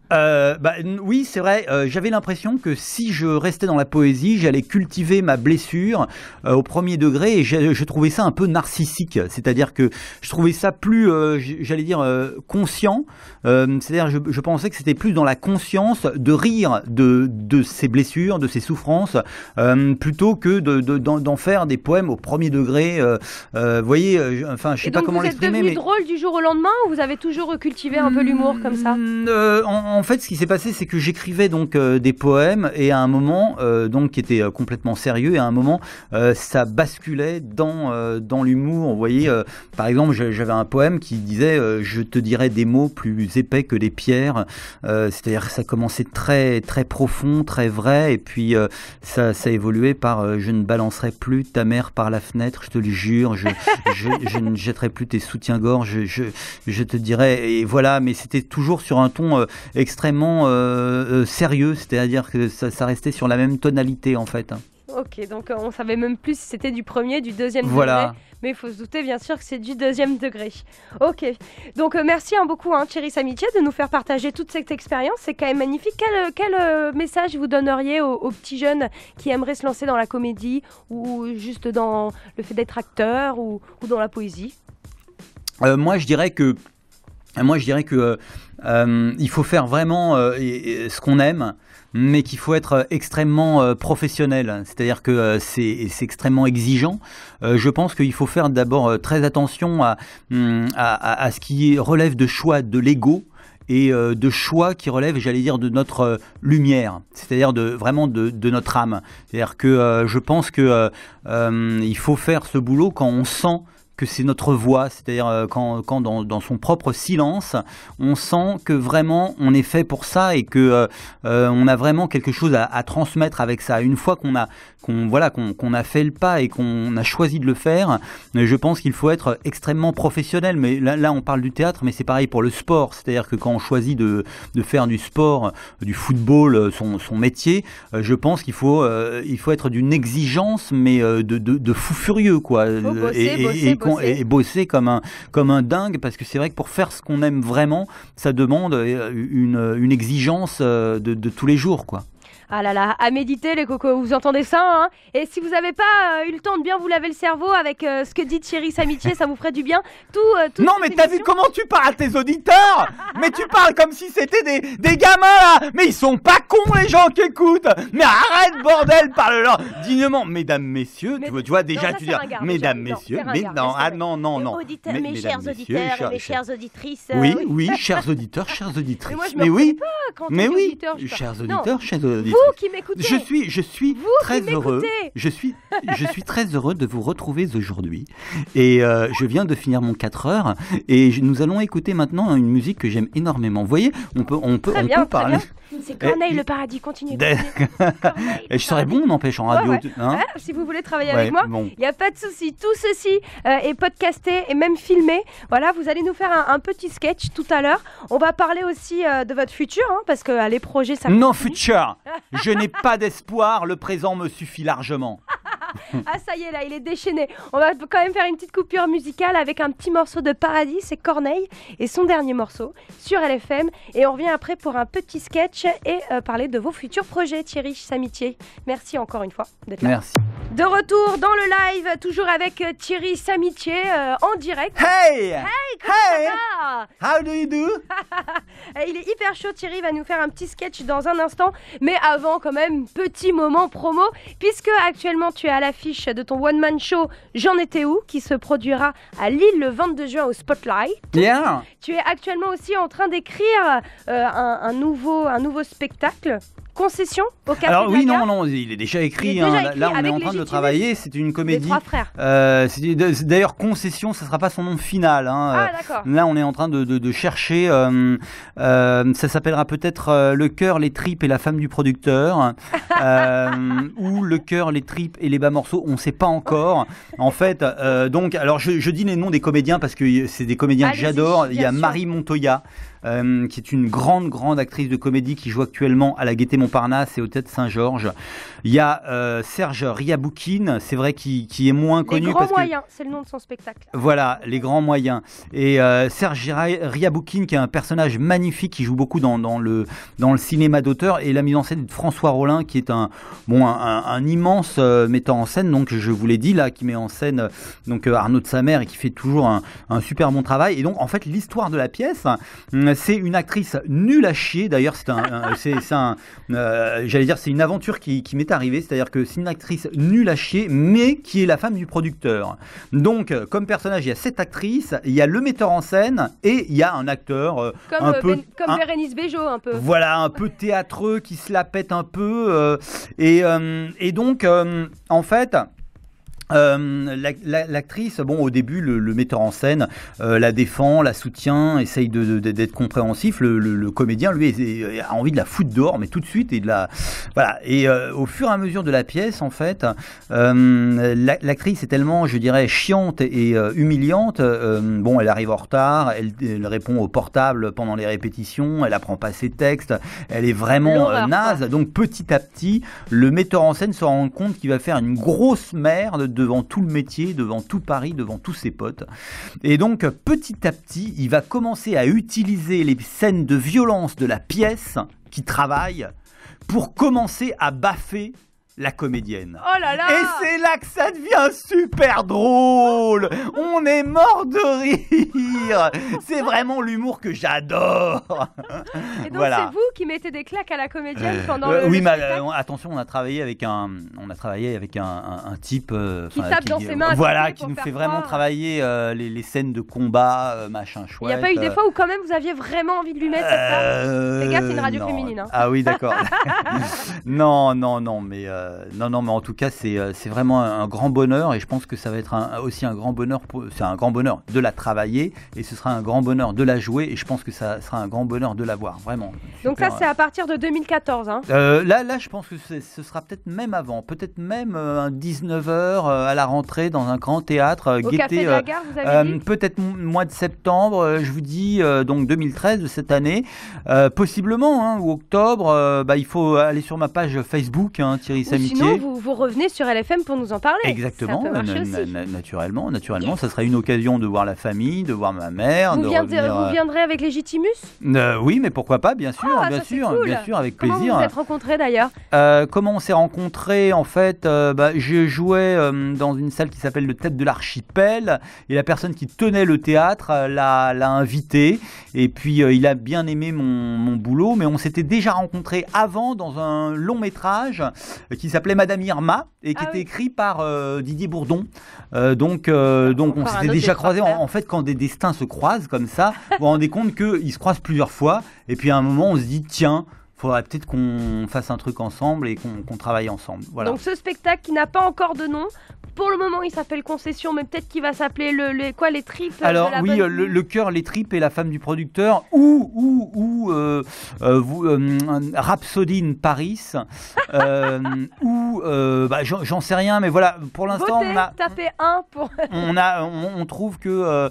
Oui, c'est vrai. J'avais l'impression que si je restais dans la poésie, j'allais cultiver ma blessure au premier degré, et je trouvais ça un peu narcissique. C'est-à-dire que je trouvais ça plus, j'allais dire, conscient. C'est-à-dire, je pensais que c'était plus dans la conscience de rire de ses blessures, de ses souffrances, plutôt que d'en faire des poèmes au premier degré. Vous voyez, je sais pas comment l'exprimer. Vous êtes devenu drôle du jour au lendemain, ou vous avez toujours cultivé un peu l'humour? d'humour comme ça? En fait, ce qui s'est passé, c'est que j'écrivais donc des poèmes et à un moment, donc qui était complètement sérieux, et à un moment, ça basculait dans l'humour. Vous voyez, par exemple, j'avais un poème qui disait je te dirais des mots plus épais que des pierres. C'est-à-dire que ça commençait très très profond, très vrai, et puis ça évoluait par je ne balancerai plus ta mère par la fenêtre, je te le jure, je ne jetterai plus tes soutiens-gorge, je te dirais, et voilà, mais c'était toujours sur un ton extrêmement sérieux, c'est-à-dire que ça restait sur la même tonalité en fait. Ok, donc on savait même plus si c'était du premier, du deuxième Voilà. degré, mais il faut se douter bien sûr que c'est du deuxième degré. Ok, donc merci beaucoup Thierry Samitié de nous faire partager toute cette expérience, c'est quand même magnifique. Quel message vous donneriez aux petits jeunes qui aimeraient se lancer dans la comédie ou juste dans le fait d'être acteur ou dans la poésie? Moi je dirais que il faut faire vraiment ce qu'on aime, mais qu'il faut être extrêmement professionnel. C'est-à-dire que c'est extrêmement exigeant. Je pense qu'il faut faire d'abord très attention à ce qui relève de choix de l'ego et de choix qui relèvent, j'allais dire, de notre lumière, c'est-à-dire vraiment de notre âme. C'est-à-dire que je pense que il faut faire ce boulot quand on sent que c'est notre voix, c'est-à-dire quand dans son propre silence, on sent que vraiment on est fait pour ça et que on a vraiment quelque chose à transmettre avec ça. Une fois qu'on a fait le pas et qu'on a choisi de le faire, je pense qu'il faut être extrêmement professionnel. Mais là on parle du théâtre, mais c'est pareil pour le sport. C'est-à-dire que quand on choisit de faire du sport, du football, son métier, je pense qu'il faut être d'une exigence, mais de fou furieux, quoi. Et bosser comme un dingue, parce que c'est vrai que pour faire ce qu'on aime vraiment, ça demande une exigence de tous les jours, quoi. Ah là là, à méditer les cocos, vous entendez ça hein? Et si vous n'avez pas eu le temps de bien vous laver le cerveau avec ce que dit Thierry Samitié, ça vous ferait du bien. Non mais t'as vu comment tu parles à tes auditeurs? Mais tu parles comme si c'était des gamins là. Mais ils sont pas cons les gens qui écoutent. Mais arrête bordel, parle-leur dignement. Mesdames, messieurs, tu vois déjà tu dis mesdames, messieurs, mais non, ah non. Mes chers auditeurs et mes chères auditrices. Oui, chers auditeurs, chères auditrices. Mais oui, chers auditeurs, chères auditrices. Vous qui m'écoutez. Je suis très heureux. Je suis très heureux de vous retrouver aujourd'hui. Et je viens de finir mon 4 heures et nous allons écouter maintenant une musique que j'aime énormément. Vous voyez, on peut parler. C'est Corneille le paradis, continue. Et je serais bon, n'empêche, en radio. Ouais. Hein si vous voulez travailler avec moi, il n'y a pas de souci. Tout ceci est podcasté et même filmé. Voilà, vous allez nous faire un petit sketch tout à l'heure. On va parler aussi de votre futur, hein, parce que les projets, ça... Non, futur. Je n'ai pas d'espoir, le présent me suffit largement. Ah ça y est là, il est déchaîné. On va quand même faire une petite coupure musicale avec un petit morceau de Paradis, c'est Corneille et son dernier morceau sur LFM. Et on revient après pour un petit sketch et parler de vos futurs projets, Thierry Samitié. Merci encore une fois d'être là. Merci. De retour dans le live, toujours avec Thierry Samitié en direct. Hey, comment ça va? How do you do? Il est hyper chaud, Thierry va nous faire un petit sketch dans un instant. Mais avant quand même, petit moment promo, puisque actuellement tu es à l'affiche de ton one-man show J'en étais où, qui se produira à Lille le 22 juin au Spotlight. Yeah. Tu es actuellement aussi en train d'écrire un nouveau spectacle. Concession au Café Alors de la oui, Gare. non, il est déjà écrit. Il est déjà écrit là, on est avec en train de le Légitimus, travailler. C'est une comédie. Les trois frères. C'est d'ailleurs Concession, ça sera pas son nom final. Hein. Ah d'accord. Là, on est en train de chercher. Ça s'appellera peut-être Le cœur, les tripes et la femme du producteur, ou Le cœur, les tripes et les bas morceaux. On ne sait pas encore. En fait, donc, alors je dis les noms des comédiens parce que c'est des comédiens que Allez-y, j'adore. Il y a bien sûr. Marie Montoya. Qui est une grande actrice de comédie qui joue actuellement à la Gaîté Montparnasse et au Théâtre Saint-Georges. Il y a Serge Riaboukine, c'est vrai qui est moins connu. Les grands parce moyens, c'est le nom de son spectacle. Voilà, les grands moyens. Et Serge Riaboukine, qui est un personnage magnifique, qui joue beaucoup dans le cinéma d'auteur, et la mise en scène de François Rollin, qui est un immense metteur en scène, donc je vous l'ai dit là, qui met en scène donc Arnaud de Samer et qui fait toujours un super bon travail. Et donc en fait l'histoire de la pièce, c'est une actrice nulle à chier. D'ailleurs, j'allais dire, c'est une aventure qui m'est arrivée. C'est-à-dire que c'est une actrice nulle à chier, mais qui est la femme du producteur. Donc, comme personnage, il y a cette actrice, il y a le metteur en scène et il y a un acteur comme Bérénice Bejo, un peu. Voilà, un peu théâtreux, qui se la pète un peu. Et donc, en fait... l'actrice, bon, au début, le metteur en scène la défend, la soutient, essaye d'être compréhensif. Le comédien, lui, a envie de la foutre dehors, mais tout de suite, et voilà. Et au fur et à mesure de la pièce, en fait, l'actrice est tellement, je dirais, chiante et humiliante. Bon, elle arrive en retard, elle répond au portable pendant les répétitions, elle apprend pas ses textes, elle est vraiment naze. Donc, petit à petit, le metteur en scène se rend compte qu'il va faire une grosse merde devant tout le métier, devant tout Paris, devant tous ses potes. Et donc, petit à petit, il va commencer à utiliser les scènes de violence de la pièce qui travaille pour commencer à baffer la comédienne. Oh là là! Et c'est là que ça devient super drôle. On est mort de rire. C'est vraiment l'humour que j'adore. Et donc c'est vous qui mettez des claques à la comédienne pendant le oui, mais attention, on a travaillé avec un type qui tape dans ses mains. Voilà, qui nous fait vraiment travailler les scènes de combat, machin chouette. Il n'y a pas eu des fois où quand même vous aviez vraiment envie de lui mettre cette table? Les gars, c'est une radio féminine. Hein. Ah oui, d'accord. Non, mais non, mais en tout cas, c'est vraiment un grand bonheur, et je pense que ça va être aussi un grand bonheur. C'est un grand bonheur de la travailler, et ce sera un grand bonheur de la jouer, et je pense que ça sera un grand bonheur de la voir, vraiment. Donc ça, c'est à partir de 2014. Hein. Là, je pense que ce sera peut-être même avant, peut-être même 19h à la rentrée dans un grand théâtre. Au Café de la Gare, vous avez dit peut-être mois de septembre, je vous dis, donc 2013 de cette année, possiblement, hein, ou octobre. Il faut aller sur ma page Facebook, hein, Thierry Samitier. Sinon, vous revenez sur LFM pour nous en parler. Exactement, ça peut marcher aussi. Naturellement, ça sera une occasion de voir la famille, de voir ma mère. Vous viendrez avec Légitimus ? Oui, mais pourquoi pas, bien sûr, bien sûr, avec plaisir. Comment vous vous êtes rencontrés d'ailleurs ? Comment on s'est rencontrés ? En fait, je jouais dans une salle qui s'appelle le Tête de l'Archipel, et la personne qui tenait le théâtre l'a invité, et puis il a bien aimé mon boulot, mais on s'était déjà rencontrés avant dans un long métrage qui s'appelait Madame Irma, et qui était écrit par Didier Bourdon. Donc on s'était déjà croisés. En fait, quand des destins se croisent comme ça, vous vous rendez compte qu'ils se croisent plusieurs fois, et puis à un moment on se dit tiens, faudrait peut-être qu'on fasse un truc ensemble et qu'on travaille ensemble. Voilà. Donc ce spectacle qui n'a pas encore de nom, pour le moment il s'appelle Concession, mais peut-être qu'il va s'appeler les tripes. Alors oui, le cœur, les tripes et la femme du producteur, ou Rhapsody in Paris, ou j'en sais rien, mais voilà, pour l'instant on a tapé un pour. on trouve que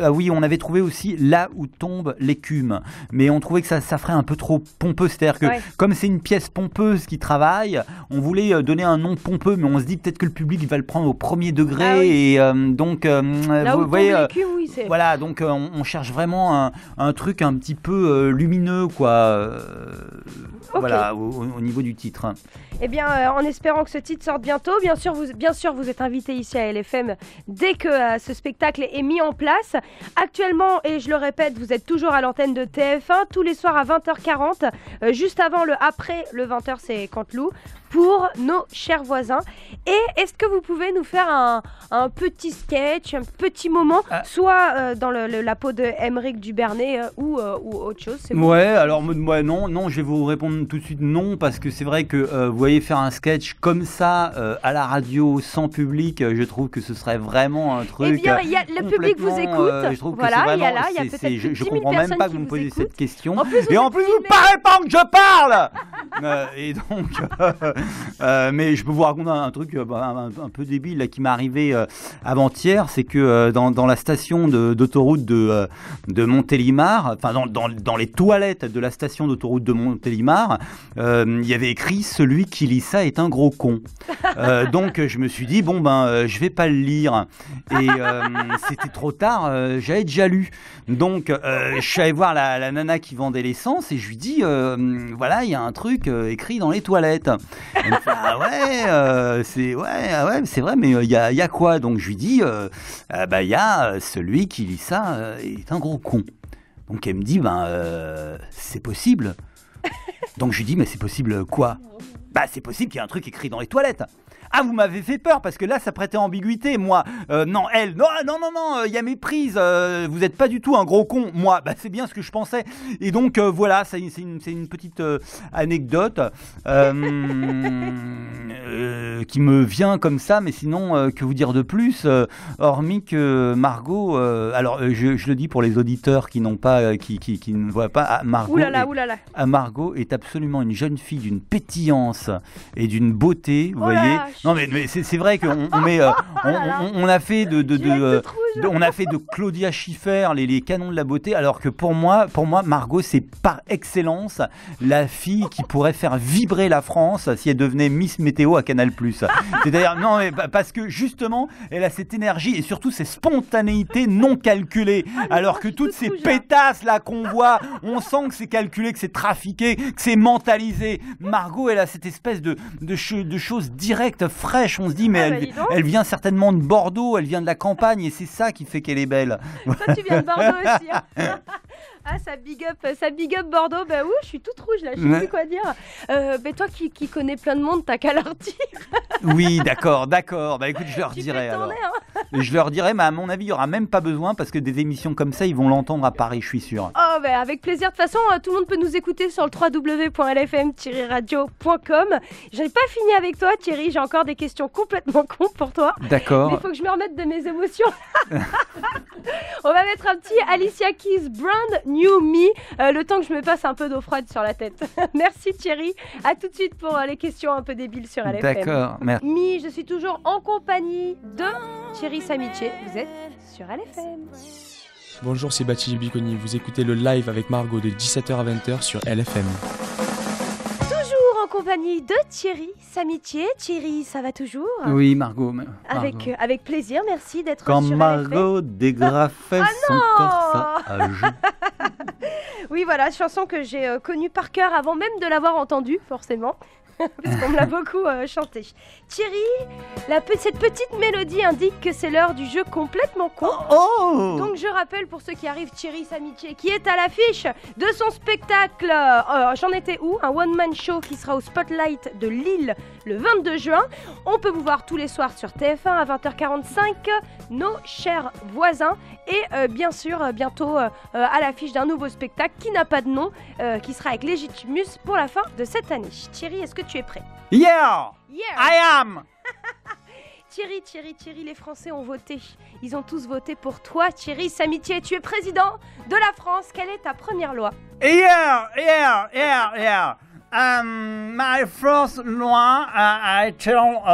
oui, on avait trouvé aussi Là où tombe l'écume, mais on trouvait que ça ferait un peu trop pompeux, c'est-à-dire que comme c'est une pièce pompeuse qui travaille, on voulait donner un nom pompeux, mais on se dit peut-être que le public va le prendre au premier degré, et donc vous voyez, voilà, donc on cherche vraiment un truc un petit peu lumineux, quoi. Voilà, au niveau du titre. Eh bien, en espérant que ce titre sorte bientôt, bien sûr, vous êtes invité ici à LFM dès que ce spectacle est mis en place. Actuellement, et je le répète, vous êtes toujours à l'antenne de TF1 tous les soirs à 20h40, juste avant après le 20h, c'est Canteloup, pour nos chers voisins. Et est-ce que vous pouvez nous faire un petit sketch, un petit moment, soit dans la peau de Aymeric Duvernay ou autre chose, c'est bon. Ouais, alors moi non, je vais vous répondre tout de suite non, parce que c'est vrai que vous voyez, faire un sketch comme ça à la radio sans public, je trouve que ce serait vraiment un truc. Eh bien, le public vous écoute. Je trouve voilà, que il y a peut-être je comprends même pas que vous me posiez cette question. En plus, vous parlez pas que je parle. Et donc, mais je peux vous raconter un truc un peu débile là, qui m'est arrivé avant-hier, c'est que dans la station d'autoroute de Montélimar, enfin dans les toilettes de la station d'autoroute de Montélimar, il y avait écrit « Celui qui lit ça est un gros con ». Donc je me suis dit je vais pas le lire, et c'était trop tard, j'avais déjà lu. Donc je suis allé voir la nana qui vendait l'essence, et je lui dis voilà, il y a un truc, truc écrit dans les toilettes. Elle me fait, ah ouais, c'est vrai, mais il y a quoi? Donc je lui dis, il y a celui qui lit ça est un gros con. Donc elle me dit, c'est possible. Donc je lui dis, mais c'est possible quoi? C'est possible qu'il y ait un truc écrit dans les toilettes. Ah, vous m'avez fait peur parce que là, ça prêtait ambiguïté. Moi, non, elle, non, il y a méprise. Vous n'êtes pas du tout un gros con. Moi, c'est bien ce que je pensais. Et donc, voilà, c'est une petite anecdote qui me vient comme ça. Mais sinon, que vous dire de plus, hormis que Margot. Alors, je le dis pour les auditeurs qui n'ont pas, qui ne voient pas. Margot. Margot est absolument une jeune fille d'une pétillance et d'une beauté. Vous voyez. Non mais c'est vrai qu'on met, on a fait on a fait de Claudia Schiffer les canons de la beauté, alors que pour moi Margot c'est par excellence la fille qui pourrait faire vibrer la France si elle devenait Miss Météo à Canal+. C'est-à-dire non mais parce que justement elle a cette énergie et surtout ces spontanéités non calculées, alors que toutes ces pétasses là qu'on voit, on sent que c'est calculé, que c'est trafiqué, que c'est mentalisé. Margot elle a cette espèce de choses directes, fraîche, on se dit mais elle vient certainement de Bordeaux, elle vient de la campagne et c'est ça qui fait qu'elle est belle. Toi tu viens de Bordeaux aussi hein. Ah ça big up Bordeaux, je suis toute rouge là, je sais plus quoi dire. Toi qui connais plein de monde, t'as qu'à leur dire. Oui d'accord, écoute je leur dirai alors. Je leur dirai, mais à mon avis il n'y aura même pas besoin parce que des émissions comme ça ils vont l'entendre à Paris, je suis sûr. Oh avec plaisir, de toute façon tout le monde peut nous écouter sur le www.lfm-radio.com. J'avais pas fini avec toi Thierry, j'ai encore des questions complètement cons pour toi. D'accord. Mais il faut que je me remette de mes émotions. On va mettre un petit Alicia Keys Brand New Me, le temps que je me passe un peu d'eau froide sur la tête. Merci Thierry, à tout de suite pour les questions un peu débiles sur LFM. D'accord, merci. Je suis toujours en compagnie de Thierry Samiché, vous êtes sur LFM. Bonjour, c'est Baptiste Biconi, vous écoutez le live avec Margot de 17h à 20h sur LFM. En compagnie de Thierry Samiché. Thierry, ça va toujours? Oui, Margot. Avec plaisir, merci d'être sur LFM. Quand Margot dégrafait son corsage. Oui, voilà, chanson que j'ai connue par cœur avant même de l'avoir entendue, forcément. Parce qu'on me l'a beaucoup chanté. Thierry, cette petite mélodie indique que c'est l'heure du jeu complètement con. Donc je rappelle pour ceux qui arrivent, Thierry Samiché qui est à l'affiche de son spectacle J'en étais où, un one-man show qui sera au Spotlight de Lille le 22 juin. On peut vous voir tous les soirs sur TF1 à 20h45, nos chers voisins. Et bien sûr, bientôt à l'affiche d'un nouveau spectacle qui n'a pas de nom, qui sera avec Légitimus pour la fin de cette année. Thierry, est-ce que tu es prêt? Yeah, I am. Thierry, les Français ont voté. Ils ont tous voté pour toi, Thierry Samiché. Tu es président de la France. Quelle est ta première loi? Yeah. My first law, I tell donc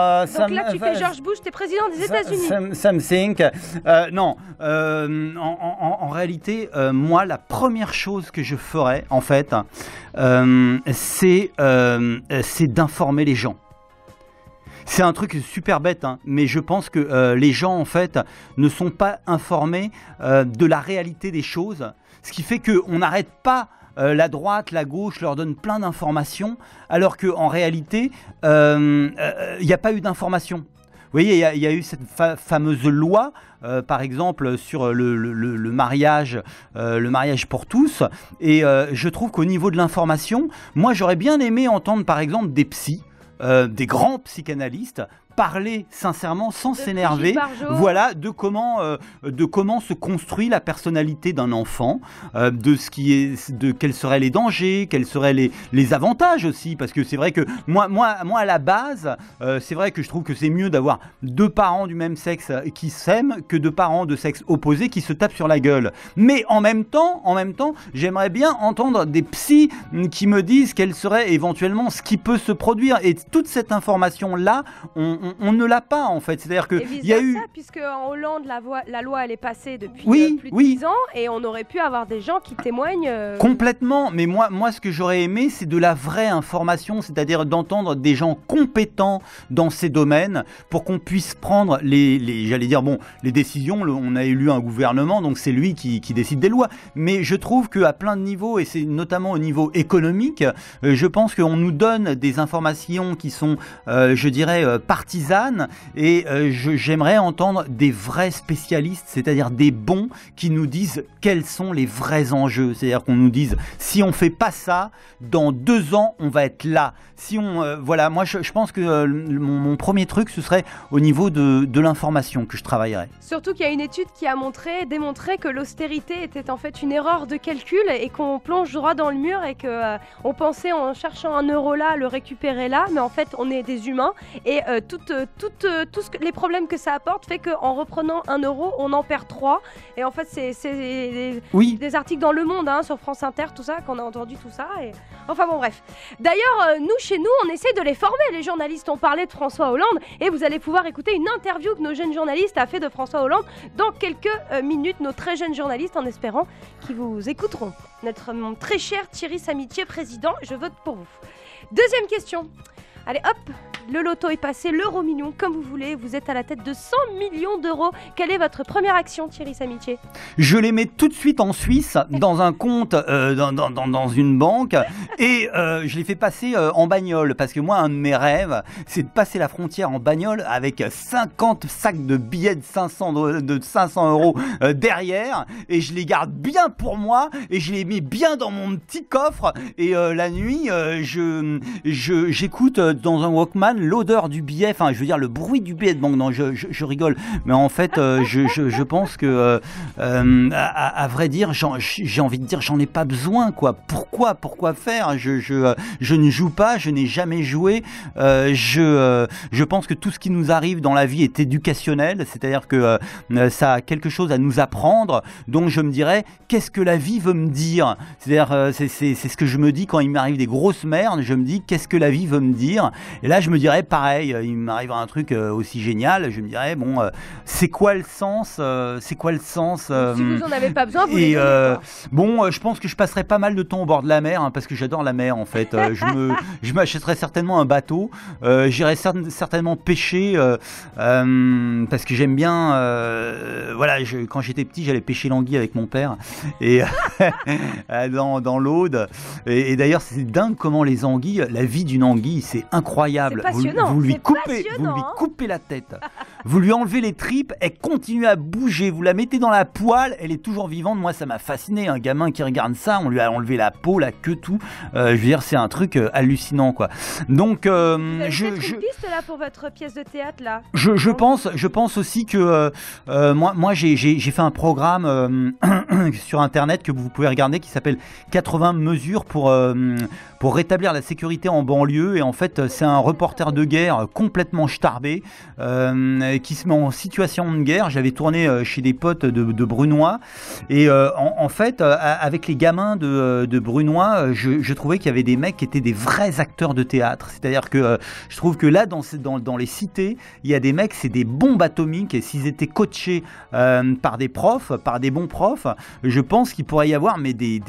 là, tu fais George Bush, t'es président des États-Unis. Something. Non. En réalité, moi, la première chose que je ferais, en fait, c'est d'informer les gens. C'est un truc super bête, hein, mais je pense que les gens, en fait, ne sont pas informés de la réalité des choses. Ce qui fait qu'on n'arrête pas la droite, la gauche leur donne plein d'informations, alors qu'en réalité, il n'y a pas eu d'informations. Vous voyez, il y a eu cette fameuse loi, par exemple, sur le mariage pour tous. Et je trouve qu'au niveau de l'information, moi, j'aurais bien aimé entendre, par exemple, des psys, des grands psychanalystes, parler sincèrement sans s'énerver, voilà, de comment se construit la personnalité d'un enfant, de quels seraient les dangers, quels seraient les avantages aussi, parce que c'est vrai que moi à la base, c'est vrai que je trouve que c'est mieux d'avoir deux parents du même sexe qui s'aiment que deux parents de sexe opposé qui se tapent sur la gueule. Mais en même temps, j'aimerais bien entendre des psys qui me disent quel serait éventuellement ce qui peut se produire, et toute cette information là, on ne l'a pas en fait. C'est-à-dire que il y a eu, puisque en Hollande la loi elle est passée depuis plus de 10 ans et on aurait pu avoir des gens qui témoignent. Complètement. Mais moi, ce que j'aurais aimé, c'est de la vraie information, c'est-à-dire d'entendre des gens compétents dans ces domaines pour qu'on puisse prendre j'allais dire les décisions. On a élu un gouvernement, donc c'est lui qui décide des lois. Mais je trouve qu'à plein de niveaux, et c'est notamment au niveau économique, je pense qu'on nous donne des informations qui sont, je dirais, partisanes, et j'aimerais entendre des vrais spécialistes, c'est-à-dire des bons qui nous disent quels sont les vrais enjeux. C'est-à-dire qu'on nous dise, si on fait pas ça, dans 2 ans, on va être là. Si on, voilà, moi je pense que mon premier truc, ce serait au niveau de l'information que je travaillerais. Surtout qu'il y a une étude qui a démontré que l'austérité était en fait une erreur de calcul et qu'on plonge droit dans le mur et qu'on pensait en cherchant un euro là, le récupérer là, mais en fait on est des humains et les problèmes que ça apporte fait qu'en reprenant 1 euro, on en perd 3. Et en fait c'est des articles dans Le Monde, sur France Inter, tout ça, qu'on a entendu tout ça. Et... Enfin bon bref. D'ailleurs, chez nous, on essaie de les former. Les journalistes ont parlé de François Hollande et vous allez pouvoir écouter une interview que nos jeunes journalistes a fait de François Hollande dans quelques minutes, nos très jeunes journalistes, en espérant qu'ils vous écouteront. Mon très cher Thierry Samitier, président, je vote pour vous. Deuxième question. Allez hop, le loto est passé, l'euro million, comme vous voulez, vous êtes à la tête de 100 millions d'euros. Quelle est votre première action, Thierry Samitier ? Je les mets tout de suite en Suisse, dans un compte, dans une banque, et je les fais passer en bagnole, parce que moi, un de mes rêves, c'est de passer la frontière en bagnole avec 50 sacs de billets de 500 euros derrière, et je les garde bien pour moi, et je les mets bien dans mon petit coffre, et la nuit, j'écoute dans un Walkman l'odeur du billet, enfin je veux dire le bruit du billet de banque. Non, je rigole, mais en fait je pense que à vrai dire j'ai envie de dire j'en ai pas besoin quoi. Pourquoi faire? Je ne joue pas, je n'ai jamais joué. Je pense que tout ce qui nous arrive dans la vie est éducationnel, c'est-à-dire que ça a quelque chose à nous apprendre. Donc je me dirais qu'est-ce que la vie veut me dire? C'est-à-dire c'est ce que je me dis quand il m'arrive des grosses merdes. Je me dis qu'est-ce que la vie veut me dire? Et là je me dirais pareil, il m'arrivera un truc aussi génial, je me dirais c'est quoi le sens si vous en avez pas besoin, vous je pense que je passerai pas mal de temps au bord de la mer, parce que j'adore la mer en fait. Je m'achèterai certainement un bateau, j'irai certainement pêcher, parce que j'aime bien quand j'étais petit j'allais pêcher l'anguille avec mon père et dans l'Aude, et d'ailleurs c'est dingue comment les anguilles, la vie d'une anguille c'est incroyable. Vous lui coupez la tête, vous lui enlevez les tripes, elle continue à bouger, vous la mettez dans la poêle, elle est toujours vivante. Moi ça m'a fasciné, un gamin qui regarde ça, on lui a enlevé la peau, la queue, tout. Je veux dire c'est un truc hallucinant quoi. Donc une piste là pour votre pièce de théâtre là. Je pense aussi que moi j'ai fait un programme sur internet que vous pouvez regarder qui s'appelle 80 mesures pour rétablir la sécurité en banlieue, et en fait c'est un reporter de guerre complètement starbé qui se met en situation de guerre. J'avais tourné chez des potes de Brunois, et en fait avec les gamins de Brunois, je trouvais qu'il y avait des mecs qui étaient des vrais acteurs de théâtre. C'est-à-dire que je trouve que là dans les cités il y a des mecs, c'est des bombes atomiques, et s'ils étaient coachés par des bons profs, je pense qu'il pourrait y avoir des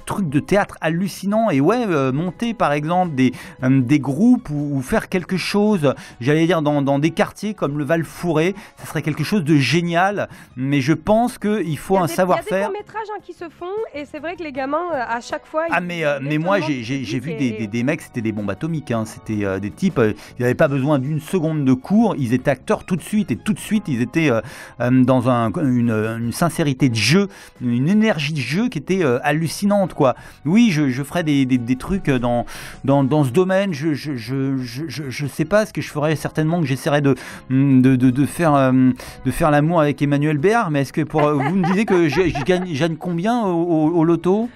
trucs de théâtre hallucinants, et monter par exemple des groupes ou faire quelque chose, j'allais dire dans des quartiers comme le Val-Fouré, ça serait quelque chose de génial. Mais je pense qu'il faut un savoir-faire. Il y a des courts-métrages qui se font, et c'est vrai que les gamins à chaque fois mais moi j'ai vu des mecs, c'était des bombes atomiques, c'était des types, ils n'avaient pas besoin d'une seconde de cours, ils étaient acteurs tout de suite, et tout de suite ils étaient dans une sincérité de jeu, une énergie de jeu qui était hallucinante quoi. Oui, je ferais des trucs dans ce domaine. Je sais pas, ce que je ferais certainement, que j'essaierais de faire l'amour avec Emmanuel Béard. Mais est-ce que vous me disiez que je gagne combien au loto?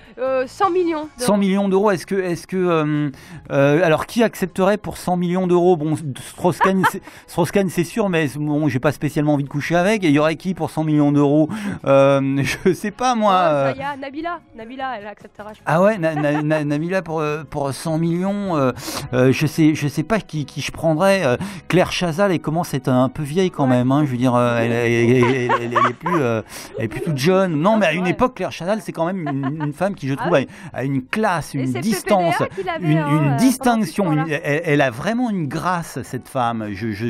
100 millions d'euros. 100 millions d'euros, est-ce que alors qui accepterait pour 100 millions d'euros? Bon, Strauss-Kahn c'est sûr, mais bon, j'ai pas spécialement envie de coucher avec. Et il y aurait qui pour 100 millions d'euros? Je sais pas moi. Ça y a Nabila, elle acceptera. Ah ouais, Nabila pour 100 millions, je sais pas qui je prendrais. Claire Chazal, elle commence à être un peu vieille quand même, hein, je veux dire, elle est plus toute jeune. Non, mais à une époque, Claire Chazal, c'est quand même une femme qui, je trouve, a une classe, une distance, une distinction. Elle a vraiment une grâce, cette femme. Vous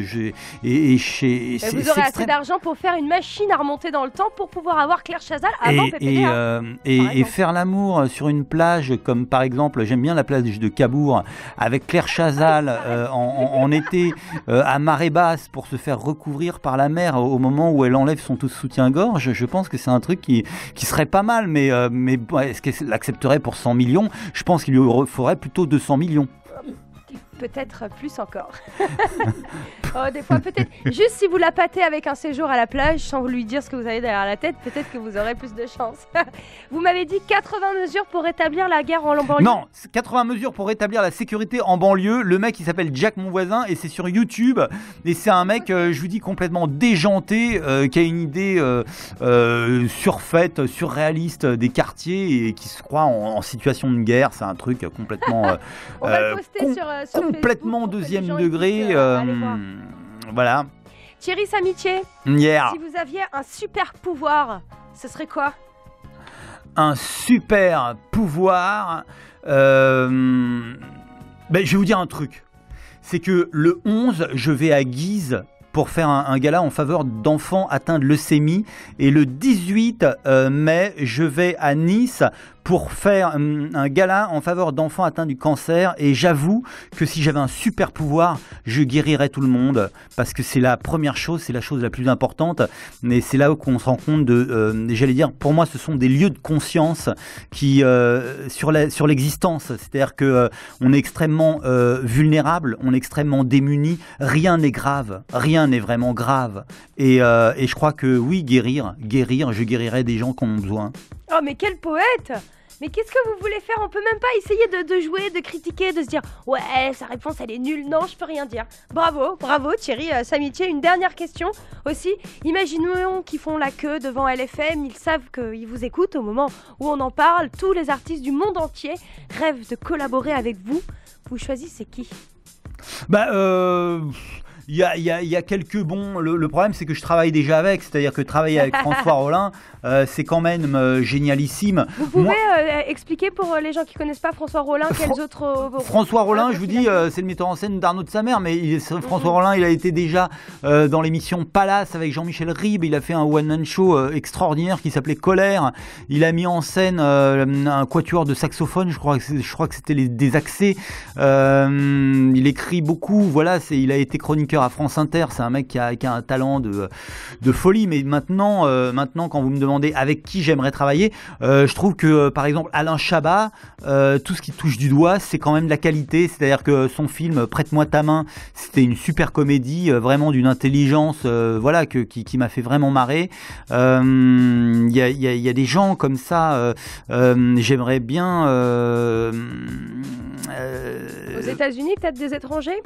aurez assez d'argent pour faire une machine à remonter dans le temps pour pouvoir avoir Claire Chazal avant PPDA. Et faire l'amour sur une plage, comme par exemple, j'aime bien la plage de Cabourg, avec Claire Chazal en été à marée basse pour se faire recouvrir par la mer au moment où elle enlève son soutien-gorge. Je pense que c'est un truc qui serait pas mal, mais est-ce qu'elle l'accepterait pour 100 millions? Je pense qu'il lui faudrait plutôt 200 millions. Peut-être plus encore. Des fois, peut-être. Juste si vous la pâtez avec un séjour à la plage sans vous lui dire ce que vous avez derrière la tête, peut-être que vous aurez plus de chance. Vous m'avez dit 80 mesures pour rétablir la guerre en banlieue. Non, 80 mesures pour rétablir la sécurité en banlieue. Le mec, il s'appelle Jack Monvoisin et c'est sur YouTube. Et c'est un mec, je vous dis, complètement déjanté, qui a une idée surfaite, surréaliste des quartiers et qui se croit en situation de guerre. C'est un truc complètement... On va le poster sur complètement Facebook deuxième degré. Voilà. Thierry Samitier, yeah. Si vous aviez un super pouvoir, ce serait quoi? Un super pouvoir. Je vais vous dire un truc. C'est que le 11, je vais à Guise pour faire un gala en faveur d'enfants atteints de leucémie. Et le 18 mai, je vais à Nice pour faire un gala en faveur d'enfants atteints du cancer. Et j'avoue que si j'avais un super pouvoir, je guérirais tout le monde. Parce que c'est la première chose, c'est la chose la plus importante. Mais c'est là où on se rend compte j'allais dire, pour moi, ce sont des lieux de conscience qui sur l'existence. C'est-à-dire que on est extrêmement vulnérable, on est extrêmement démuni. Rien n'est grave, rien n'est vraiment grave. Et je crois que oui, guérir, je guérirais des gens qui en ont besoin. Oh mais quel poète! Mais qu'est-ce que vous voulez faire? On peut même pas essayer de jouer, de critiquer, de se dire ouais, sa réponse elle est nulle. Non, je peux rien dire. Bravo Thierry Samitier. Une dernière question aussi. Imaginons qu'ils font la queue devant LFM, ils savent qu'ils vous écoutent au moment où on en parle. Tous les artistes du monde entier rêvent de collaborer avec vous. Vous choisissez qui? Il y a quelques bons. Le problème, c'est que je travaille déjà avec. C'est-à-dire que travailler avec François Rollin, c'est quand même génialissime. Vous pouvez expliquer pour les gens qui connaissent pas François Rollin, quels autres... François Rollin, je vous dis, c'est le metteur en scène d'Arnaud de sa mère, mais François Rollin, il a été déjà dans l'émission Palace avec Jean-Michel Ribes. Il a fait un one-man show extraordinaire qui s'appelait Colère. Il a mis en scène un quatuor de saxophone, je crois que c'était des accès. Il écrit beaucoup, voilà, il a été chroniqueur à France Inter, c'est un mec qui a un talent de folie. Mais maintenant, quand vous me demandez avec qui j'aimerais travailler, je trouve que par exemple Alain Chabat, tout ce qui touche du doigt, c'est quand même de la qualité. C'est-à-dire que son film Prête-moi ta main, c'était une super comédie, vraiment d'une intelligence, voilà, qui m'a fait vraiment marrer. Il y a des gens comme ça, j'aimerais bien. Aux États-Unis, peut-être des étrangers?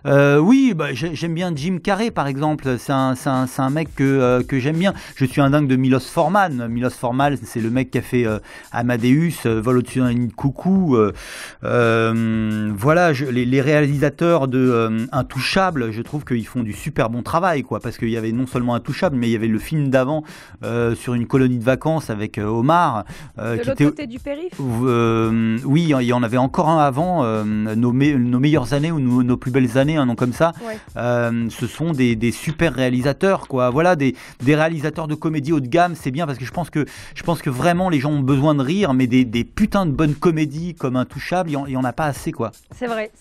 Oui, j'aime bien Jim Carrey par exemple. C'est un mec que j'aime bien. Je suis un dingue de Milos Forman. Milos Forman, c'est le mec qui a fait Amadeus, Vol au-dessus d'un nid de coucou. Voilà, les réalisateurs de Intouchable, je trouve qu'ils font du super bon travail, quoi. Parce qu'il y avait non seulement Intouchable, mais il y avait le film d'avant sur une colonie de vacances avec Omar. De l'autre côté du périph'. Oui, il y en avait encore un avant. Nos meilleures années ou nos plus belles années, un nom comme ça. Ouais. Ce sont des super réalisateurs, quoi. Voilà, des réalisateurs de comédie haut de gamme, c'est bien parce que je pense que vraiment les gens ont besoin de rire, mais des putains de bonnes comédies comme Intouchable, il y en a pas assez, quoi. C'est vrai.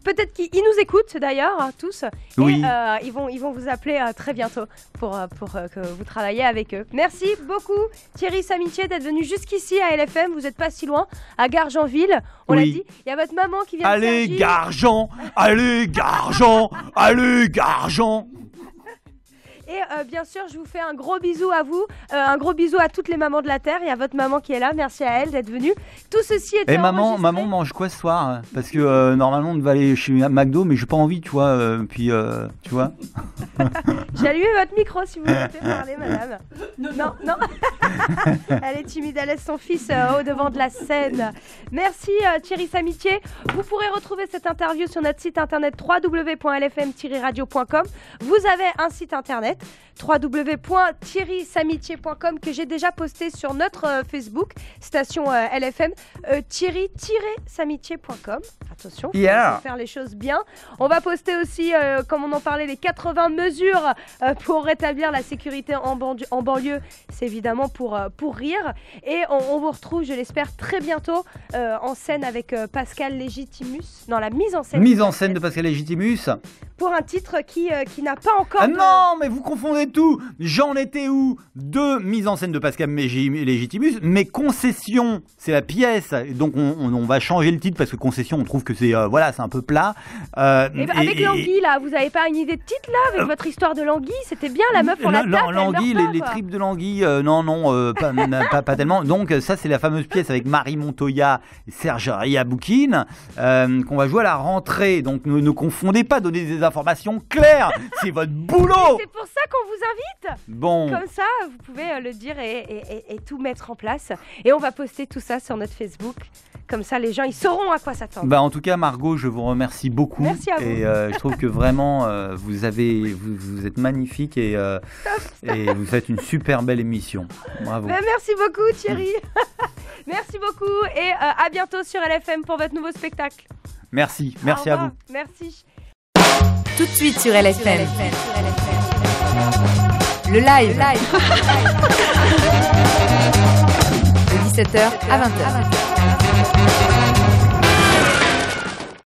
Peut-être qu'ils nous écoutent d'ailleurs, hein, tous. Oui. Et ils vont vous appeler très bientôt pour que vous travailliez avec eux. Merci beaucoup Thierry Samitier d'être venu jusqu'ici à LFM. Vous n'êtes pas si loin, à Gargenville. On l'a dit. Il y a votre maman qui vient. Allez, Gargen. Allez, Gargant! Allez, Gargant! Et bien sûr, je vous fais un gros bisou à vous, un gros bisou à toutes les mamans de la Terre et à votre maman qui est là. Merci à elle d'être venue. Tout ceci est maman mange quoi ce soir? Parce que normalement on devait aller chez McDo, mais j'ai pas envie, tu vois. Tu vois. J'ai allumé votre micro si vous souhaitez parler, madame. Non. Elle est timide, elle laisse son fils au devant de la scène. Merci Thierry Samitier. Vous pourrez retrouver cette interview sur notre site internet www.lfm-radio.com. Vous avez un site internet www.thierrysamitier.com que j'ai déjà posté sur notre Facebook station LFM, thierry-samitier.com. Attention, faut faire les choses bien. On va poster aussi, comme on en parlait, les 80 mesures pour rétablir la sécurité en banlieue. C'est évidemment pour rire. Et on vous retrouve, je l'espère, très bientôt en scène avec Pascal Légitimus, dans la mise en scène. Mise en scène de Pascal Légitimus. Pour un titre qui n'a pas encore... Ah non, mais vous confondez tout. J'en étais où? Deux mises en scène de Pascal Légitimus, mais Concession, c'est la pièce. Donc on va changer le titre parce que Concession, on trouve que c'est c'est un peu plat. Avec l'anguille, là, vous avez pas une idée de titre là avec votre histoire de l'anguille? C'était bien la meuf, on la tape. L'anguille, les tripes de l'anguille, pas tellement. Donc ça, c'est la fameuse pièce avec Marie Montoya et Serge Riaboukine qu'on va jouer à la rentrée. Donc ne confondez pas, donnez des informations claires. C'est votre boulot. C'est pour ça qu'on vous invite. Bon. Comme ça, vous pouvez le dire et tout mettre en place. Et on va poster tout ça sur notre Facebook. Comme ça, les gens, ils sauront à quoi s'attendre. En tout cas, Margot, je vous remercie beaucoup. Merci à vous. Et je trouve que vraiment, vous êtes magnifique et vous faites une super belle émission. Bravo. Merci beaucoup, Thierry. Merci beaucoup et à bientôt sur LFM pour votre nouveau spectacle. Merci à vous. Merci. Tout de suite sur LFM. Le live. De 17h à 20h.